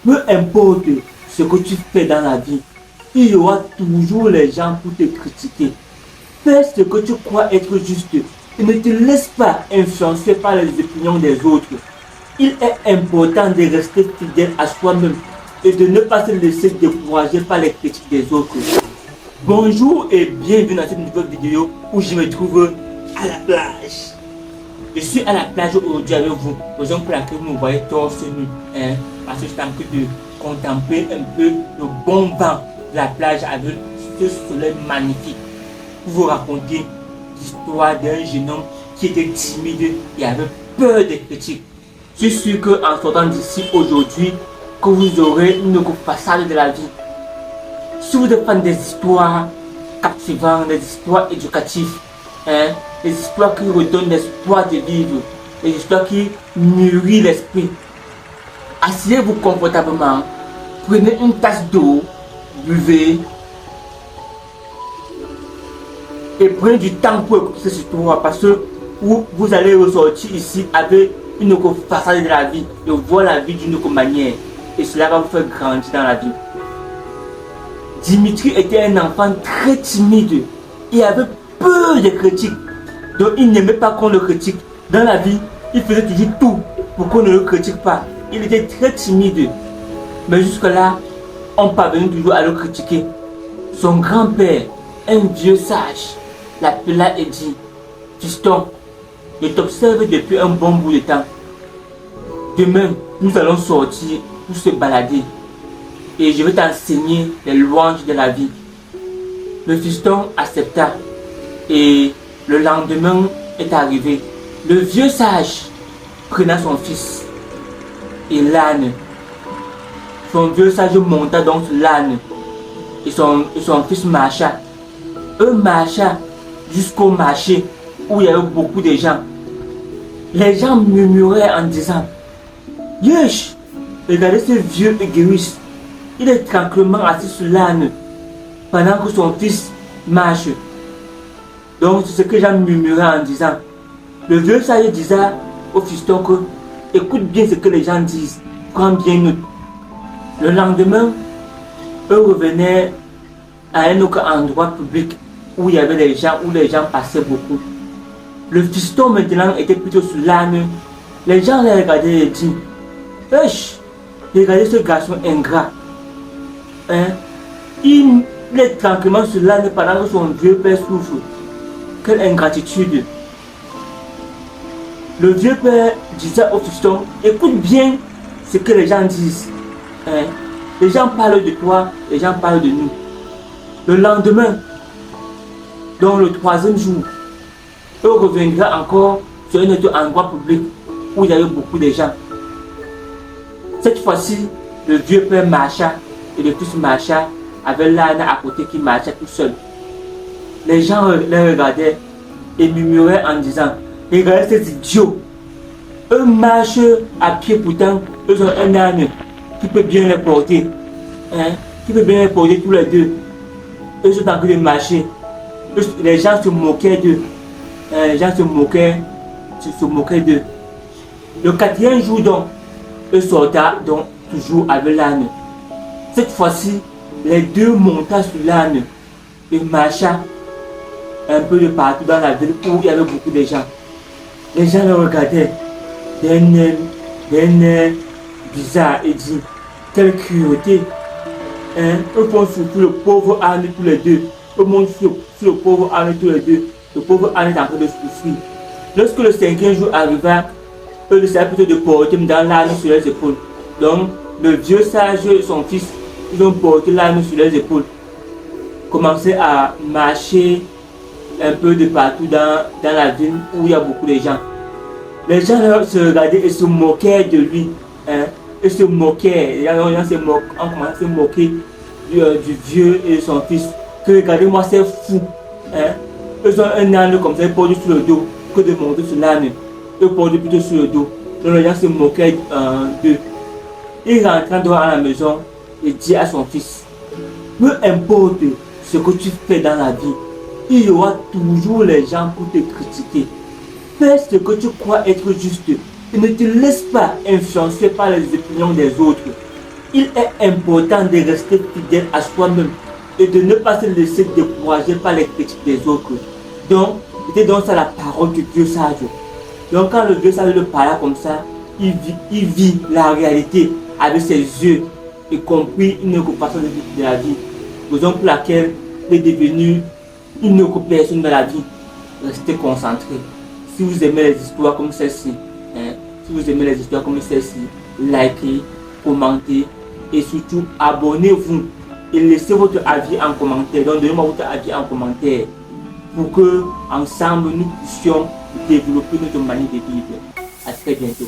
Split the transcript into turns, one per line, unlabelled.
Peu importe ce que tu fais dans la vie, il y aura toujours les gens pour te critiquer. Fais ce que tu crois être juste et ne te laisse pas influencer par les opinions des autres. Il est important de rester fidèle à soi-même et de ne pas se laisser décourager par les critiques des autres. Bonjour et bienvenue dans cette nouvelle vidéo où je me trouve à la plage. Je suis à la plage aujourd'hui avec vous, raison pour laquelle vous me voyez torse nu, parce que je suis en train de contempler un peu le bon vent de la plage avec ce soleil magnifique. Pour vous raconter l'histoire d'un jeune homme qui était timide et avait peur des critiques. Je suis sûr qu'en sortant d'ici aujourd'hui, que vous aurez une autre façade de la vie. Si vous êtes fan des histoires captivantes, des histoires éducatives, des histoires qui redonnent l'espoir de vivre, des histoires qui mûrissent l'esprit, asseyez-vous confortablement, prenez une tasse d'eau, buvez et prenez du temps pour écouter cette histoire parce que vous allez ressortir ici avec une autre façade de la vie et voir la vie d'une autre manière et cela va vous faire grandir dans la vie. Dimitri était un enfant très timide et avait peur des critiques, donc il n'aimait pas qu'on le critique. Dans la vie, il faisait toujours tout pour qu'on ne le critique pas. Il était très timide, mais jusque-là, on parvenait toujours à le critiquer. Son grand-père, un vieux sage, l'appela et dit: Fiston, je t'observe depuis un bon bout de temps. Demain, nous allons sortir pour se balader et je vais t'enseigner les louanges de la vie. Le fiston accepta et le lendemain est arrivé. Le vieux sage prenait son fils et l'âne. Son vieux sage monta donc sur l'âne et son fils marcha. Eux marcha jusqu'au marché où il y avait beaucoup de gens. Les gens murmuraient en disant: Yesh, regardez ce vieux égoïste. Il est tranquillement assis sur l'âne pendant que son fils marche. Donc c'est ce que les gens murmuraient en disant. Le vieux sage disait au fiston que écoute bien ce que les gens disent, prends bien note. Le lendemain, eux revenaient à un autre endroit public où il y avait des gens, où les gens passaient beaucoup. Le fiston maintenant était plutôt sur l'âne. Les gens les regardaient et disaient: Wesh, regardez ce garçon ingrat. Il est tranquillement sur l'âne pendant que son vieux père souffre. Quelle ingratitude. Le vieux père disait au fiston: écoute bien ce que les gens disent. Les gens parlent de toi, les gens parlent de nous. Le lendemain, dans le troisième jour, eux reviendra encore sur un autre endroit public où il y avait beaucoup de gens. Cette fois-ci, le vieux père marcha et le fils marcha avec l'âne à côté qui marchait tout seul. Les gens les regardaient et murmuraient en disant: regardez ces idiots. Eux marchent à pied, pourtant eux ont un âne qui peut bien les porter. Qui peut bien les porter tous les deux. Eux sont en train de marcher. Les gens se moquaient d'eux. Les gens se moquaient d'eux. Le quatrième jour donc, eux sortaient donc toujours avec l'âne. Cette fois-ci, les deux montaient sur l'âne et marchaient un peu de partout dans la ville où il y avait beaucoup de gens. Les gens les regardaient d'un air bizarre et disaient: quelle cruauté. Eux font surtout le pauvre âne tous les deux. Eux montent sur le pauvre âne tous les deux. Le pauvre âne est en train de souffrir. Lorsque le cinquième jour arriva, eux décidaient plutôt de porter dans l'âne sur les épaules. Donc, le vieux sage et son fils, ils ont porté l'âne sur les épaules. Commençaient à marcher un peu de partout dans la ville où il y a beaucoup de gens. Les gens se regardaient et se moquaient de lui. Ils se moquaient. On commençait à se moquer du vieux et de son fils. Que regardez-moi, c'est fou. Ils ont un âne comme ça, ils portent sur le dos, que de monter sur l'âne. Ils portent plutôt sur le dos. Donc les gens se moquaient d'eux. Il rentra dans la maison et dit à son fils: peu importe ce que tu fais dans la vie, il y aura toujours les gens pour te critiquer. Fais ce que tu crois être juste et ne te laisse pas influencer par les opinions des autres.
il est important de rester fidèle à soi-même et de ne pas se laisser décourager par les critiques des autres. Donc, c'était donc ça la parole du Dieu sage. Donc, quand le Dieu sage le parla comme ça, il vit la réalité avec ses yeux et compris une autre façon de vivre de la vie. Raison pour laquelle il est devenu une autre personne dans la vie. Restez concentré. Si vous aimez les histoires comme celle-ci, likez, commentez et surtout abonnez-vous et laissez votre avis en commentaire. Donc donnez-moi votre avis en commentaire pour que ensemble nous puissions développer notre manière de vivre. À très bientôt.